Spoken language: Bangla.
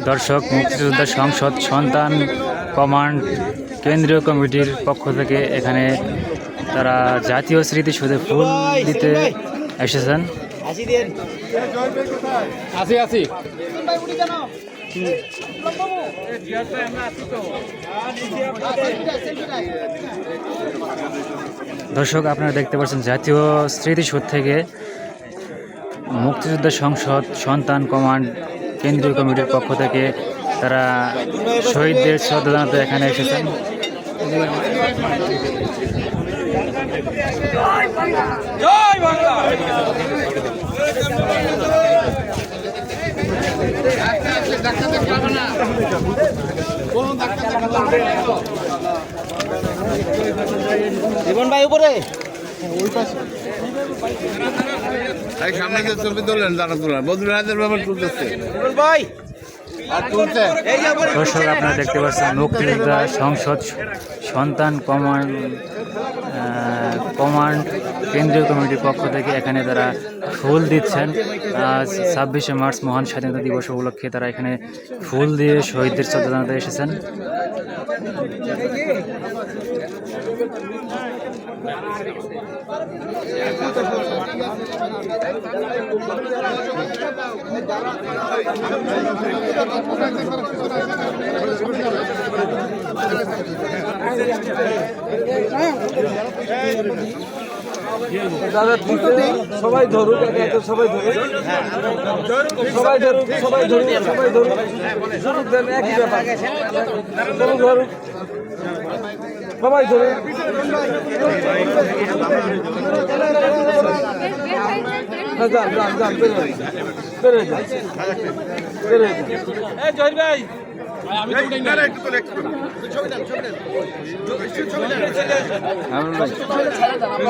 দর্শক, মুক্তিযোদ্ধা সংসদ সন্তান কমান্ড কেন্দ্রীয় কমিটির পক্ষ থেকে এখানে তারা জাতীয় স্মৃতিসৌধে ফুল দিতে এসেছেন। দর্শক, আপনারা দেখতে পাচ্ছেন জাতীয় স্মৃতিসৌধ থেকে মুক্তিযোদ্ধা সংসদ সন্তান কমান্ড কেন্দ্রীয় কমিটির পক্ষ থেকে তারা শহীদদের শ্রদ্ধা জানাতে এখানে এসেছেন। জীবন ভাই উপরে সামনে গিয়ে ছবি তোলেন, দাঁড়া তোলেন, বদরুল হায়দার ব্যাপার তুলতেছে ভাই। দর্শক, আপনারা দেখতে পাচ্ছেন মুক্তিযোদ্ধা সংসদ সন্তান কমান্ড কেন্দ্রীয় কমিটির পক্ষ থেকে এখানে তারা ফুল দিচ্ছেন। আজ 26শে মার্চ মহান স্বাধীনতা দিবস উপলক্ষে তারা এখানে ফুল দিয়ে শহীদদের শ্রদ্ধা জানাতে এসেছেন। সবাই ধরুক, সবাই ধরুক, সবাই ধরুক, সবাই ধরুক, সবাই ধরুক, একই ব্যাপার, ধরুক, সবাই ধরুক। যান যান যান, বেরোয় যান, বেরোয় যান। ভাই